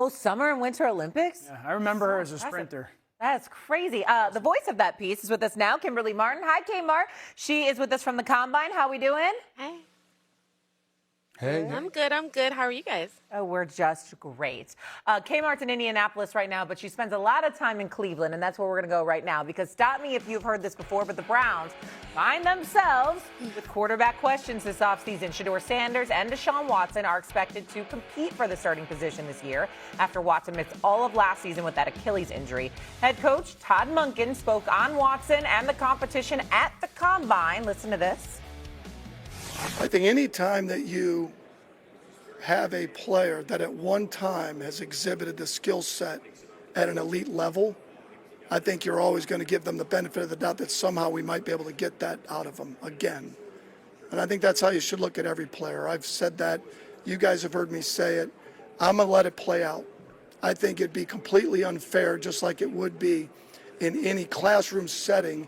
Oh, Summer and Winter Olympics? Yeah, I remember her as a sprinter. That's crazy. The voice of that piece is with us now, Kimberly Martin. Hi, Kmart. She is with us from the Combine. How we doing? Hey. Hey. I'm good. How are you guys? Oh, we're just great. Kmart's in Indianapolis right now, but she spends a lot of time in Cleveland, and that's where we're going to go right now. Because stop me if you've heard this before, but the Browns find themselves with quarterback questions this offseason. Shedeur Sanders and Deshaun Watson are expected to compete for the starting position this year after Watson missed all of last season with that Achilles injury. Head coach Todd Monken spoke on Watson and the competition at the Combine. Listen to this. I think any time that you have a player that at one time has exhibited the skill set at an elite level, I think you're always going to give them the benefit of the doubt that somehow we might be able to get that out of them again. And I think that's how you should look at every player. I've said that. You guys have heard me say it. I'm going to let it play out. I think it'd be completely unfair, just like it would be in any classroom setting,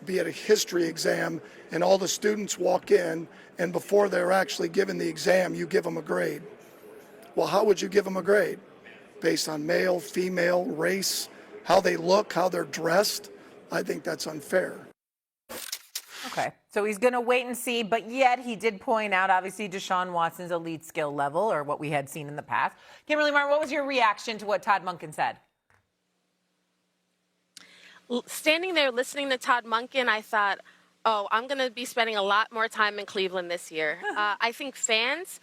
be it a history exam, and all the students walk in, and before they're actually given the exam, you give them a grade. Well, how would you give them a grade? Based on male, female, race, how they look, how they're dressed? I think that's unfair. Okay, so he's going to wait and see, but yet he did point out, obviously, Deshaun Watson's elite skill level, or what we had seen in the past. Kimberly Martin, what was your reaction to what Todd Monken said? Standing there listening to Todd Monken, I thought, oh, I'm going to be spending a lot more time in Cleveland this year. I think fans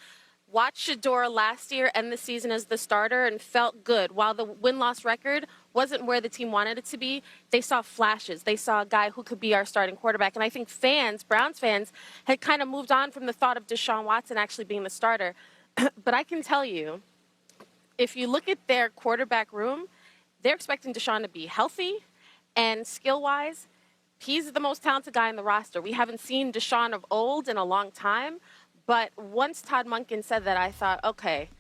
watched Shedeur last year end the season as the starter and felt good. While the win-loss record wasn't where the team wanted it to be, they saw flashes. They saw a guy who could be our starting quarterback. And I think fans, Browns fans, had kind of moved on from the thought of Deshaun Watson actually being the starter. But I can tell you, if you look at their quarterback room, they're expecting Deshaun to be healthy. And skill-wise, he's the most talented guy in the roster. We haven't seen Deshaun of old in a long time. But once Todd Monken said that, I thought, okay,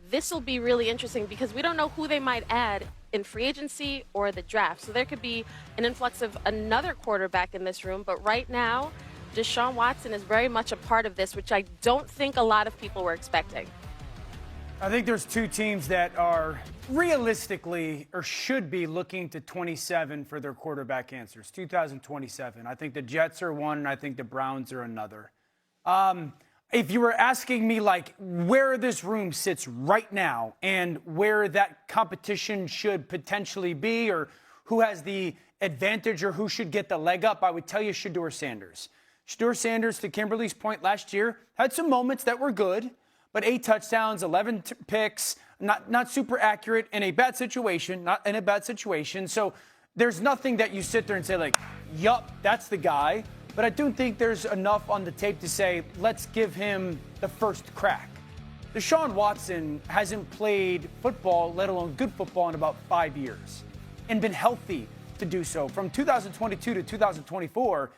this will be really interesting because we don't know who they might add in free agency or the draft. So there could be an influx of another quarterback in this room. But right now, Deshaun Watson is very much a part of this, which I don't think a lot of people were expecting. I think there's two teams that are realistically or should be looking to 27 for their quarterback answers, 2027. I think the Jets are one, and I think the Browns are another. If you were asking me, like, where this room sits right now and where that competition should potentially be or who has the advantage or who should get the leg up, I would tell you Shedeur Sanders. Shedeur Sanders, to Kimberly's point last year, had some moments that were good, but 8 touchdowns, 11 picks, not super accurate in a bad situation, not in a bad situation. So there's nothing that you sit there and say, like, yup, that's the guy. But I do think there's enough on the tape to say, let's give him the first crack. Deshaun Watson hasn't played football, let alone good football, in about 5 years and been healthy to do so. From 2022 to 2024,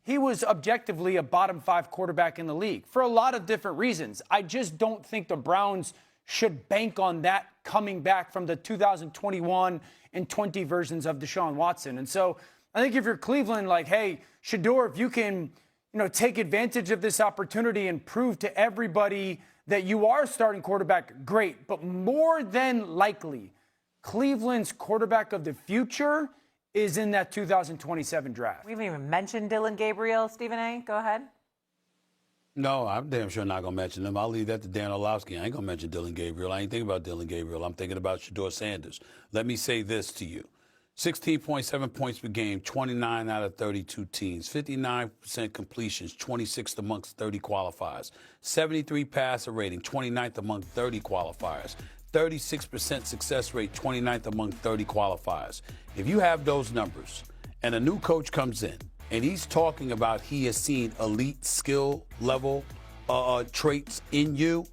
he was objectively a bottom 5 quarterback in the league for a lot of different reasons. I just don't think the Browns should bank on that coming back from the 2021 and 20 versions of Deshaun Watson. And so I think if you're Cleveland, like, hey, Shedeur, if you can, take advantage of this opportunity and prove to everybody that you are starting quarterback, great. But more than likely, Cleveland's quarterback of the future is in that 2027 draft. We haven't even mentioned Dylan Gabriel. Stephen A., go ahead. No, I'm damn sure not going to mention him. I'll leave that to Dan Orlovsky. I ain't going to mention Dylan Gabriel. I ain't thinking about Dylan Gabriel. I'm thinking about Shedeur Sanders. Let me say this to you. 16.7 points per game, 29 out of 32 teams, 59% completions, 26th amongst 30 qualifiers, 73 passer rating, 29th among 30 qualifiers, 36% success rate, 29th among 30 qualifiers. If you have those numbers and a new coach comes in and he's talking about he has seen elite skill level traits in you,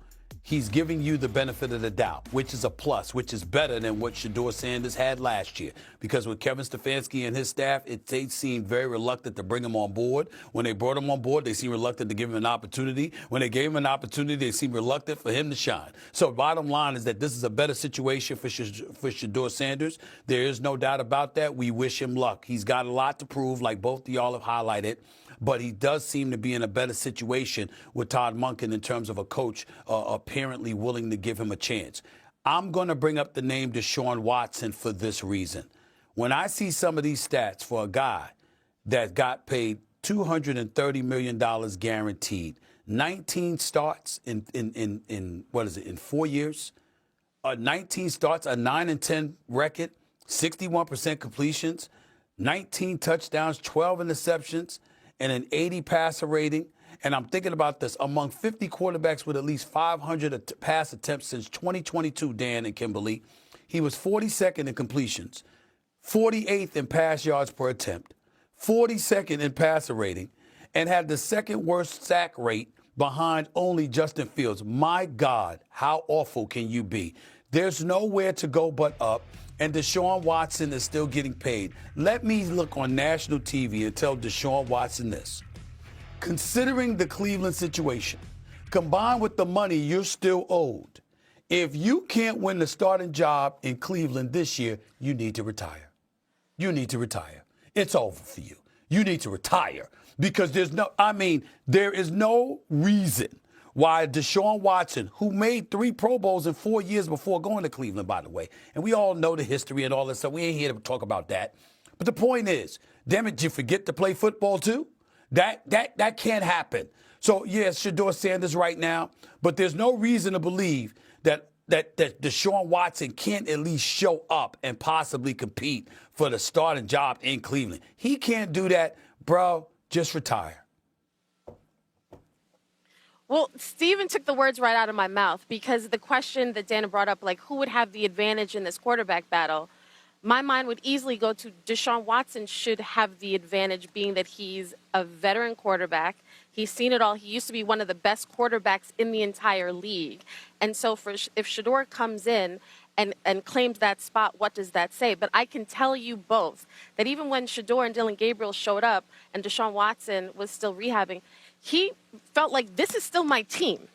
he's giving you the benefit of the doubt, which is a plus, which is better than what Shedeur Sanders had last year. Because with Kevin Stefanski and his staff, they seemed very reluctant to bring him on board. When they brought him on board, they seemed reluctant to give him an opportunity. When they gave him an opportunity, they seemed reluctant for him to shine. So bottom line is that this is a better situation for Shedeur Sanders. There is no doubt about that. We wish him luck. He's got a lot to prove, like both of y'all have highlighted. But he does seem to be in a better situation with Todd Monken in terms of a coach apparently willing to give him a chance. I'm going to bring up the name Deshaun Watson for this reason. When I see some of these stats for a guy that got paid $230 million guaranteed, 19 starts in what is it, in 4 years? 19 starts, a 9-10 record, 61% completions, 19 touchdowns, 12 interceptions, and an 80 passer rating. And I'm thinking about this, among 50 quarterbacks with at least 500 pass attempts since 2022, Dan and Kimberly, he was 42nd in completions, 48th in pass yards per attempt, 42nd in passer rating, and had the second worst sack rate behind only Justin Fields. My God, how awful can you be? There's nowhere to go but up, and Deshaun Watson is still getting paid. Let me look on national TV and tell Deshaun Watson this. Considering the Cleveland situation, combined with the money you're still owed, if you can't win the starting job in Cleveland this year, you need to retire. You need to retire. It's over for you. You need to retire because there is no reason why Deshaun Watson, who made 3 Pro Bowls in 4 years before going to Cleveland, by the way, and we all know the history and all this stuff. We ain't here to talk about that. But the point is, damn it, did you forget to play football too? That can't happen. So, yes, Shedeur Sanders right now, but there's no reason to believe that Deshaun Watson can't at least show up and possibly compete for the starting job in Cleveland. He can't do that, bro. Just retire. Well, Steven took the words right out of my mouth because the question that Dana brought up, like who would have the advantage in this quarterback battle, my mind would easily go to Deshaun Watson should have the advantage, being that he's a veteran quarterback. He's seen it all. He used to be one of the best quarterbacks in the entire league. And so if Shedeur comes in and claims that spot, what does that say? But I can tell you both that even when Shedeur and Dillon Gabriel showed up and Deshaun Watson was still rehabbing, he felt like this is still my team.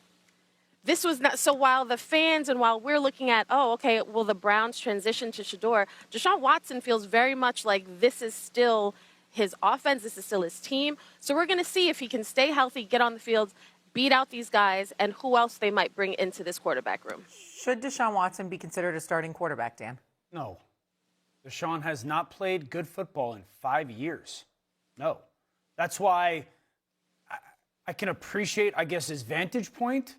This was not, so while the fans and while we're looking at, oh, okay, will the Browns transition to Shedeur, Deshaun Watson feels very much like this is still his offense, this is still his team. So we're going to see if he can stay healthy, get on the field, beat out these guys, and who else they might bring into this quarterback room. Should Deshaun Watson be considered a starting quarterback, Dan? No. Deshaun has not played good football in 5 years. No. That's why I can appreciate, I guess, his vantage point.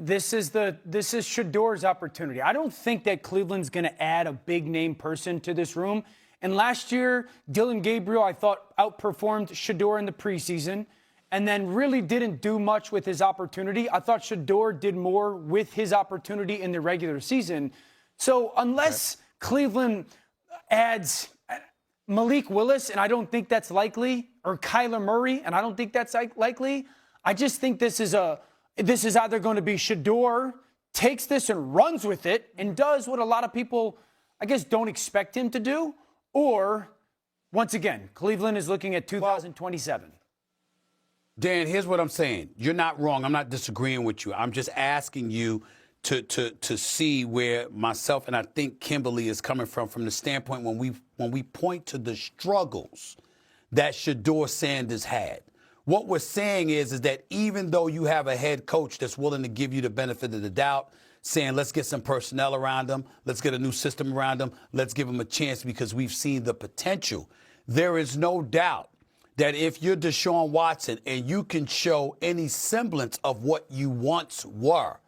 This is Shedeur's opportunity. I don't think that Cleveland's going to add a big-name person to this room. And last year, Dillon Gabriel, I thought, outperformed Shedeur in the preseason and then really didn't do much with his opportunity. I thought Shedeur did more with his opportunity in the regular season. So unless Cleveland adds Malik Willis, and I don't think that's likely, or Kyler Murray, and I don't think that's likely, I just think this is either going to be Shedeur takes this and runs with it and does what a lot of people, I guess, don't expect him to do, or, once again, Cleveland is looking at 2027. Dan, here's what I'm saying. You're not wrong. I'm not disagreeing with you. I'm just asking you to see where myself and I think Kimberly is coming from the standpoint when we point to the struggles that Shedeur Sanders had. What we're saying is that even though you have a head coach that's willing to give you the benefit of the doubt, saying let's get some personnel around them, let's get a new system around them, let's give them a chance because we've seen the potential, there is no doubt that if you're Deshaun Watson and you can show any semblance of what you once were,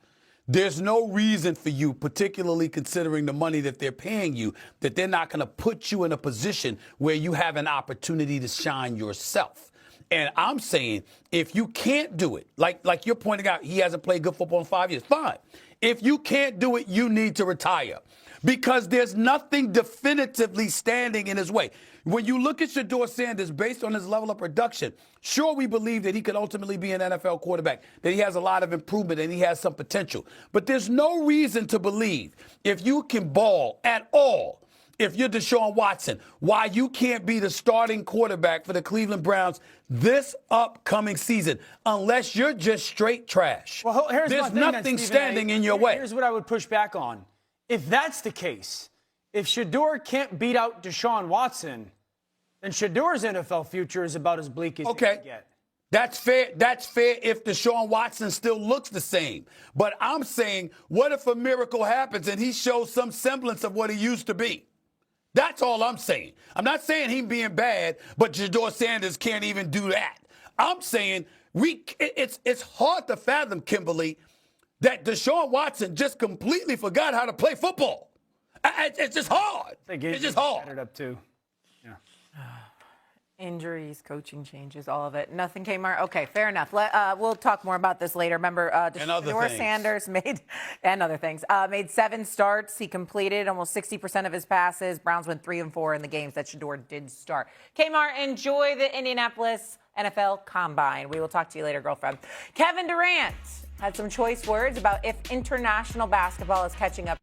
there's no reason for you, particularly considering the money that they're paying you, that they're not going to put you in a position where you have an opportunity to shine yourself. And I'm saying if you can't do it, like you're pointing out, he hasn't played good football in 5 years. Fine. If you can't do it, you need to retire because there's nothing definitively standing in his way. When you look at Shedeur Sanders, based on his level of production, sure, we believe that he could ultimately be an NFL quarterback, that he has a lot of improvement and he has some potential. But there's no reason to believe if you can ball at all, if you're Deshaun Watson, why you can't be the starting quarterback for the Cleveland Browns this upcoming season, unless you're just straight trash. Well, there's nothing standing in your way. Here's what I would push back on. If that's the case, if Shedeur can't beat out Deshaun Watson, then Shedeur's NFL future is about as bleak as you can get. That's fair. That's fair if Deshaun Watson still looks the same. But I'm saying, what if a miracle happens and he shows some semblance of what he used to be? That's all I'm saying. I'm not saying him being bad, but Shedeur Sanders can't even do that. I'm saying it's hard to fathom, Kimberly, that Deshaun Watson just completely forgot how to play football. It's just hard. It's just hard. It up too. Yeah. Injuries, coaching changes, all of it. Nothing came out. Okay, fair enough. We'll talk more about this later. Remember, Shedeur Sanders made 7 starts. He completed almost 60% of his passes. Browns went 3-4 in the games that Shedeur did start. Kmart, enjoy the Indianapolis NFL Combine. We will talk to you later, girlfriend. Kevin Durant had some choice words about if international basketball is catching up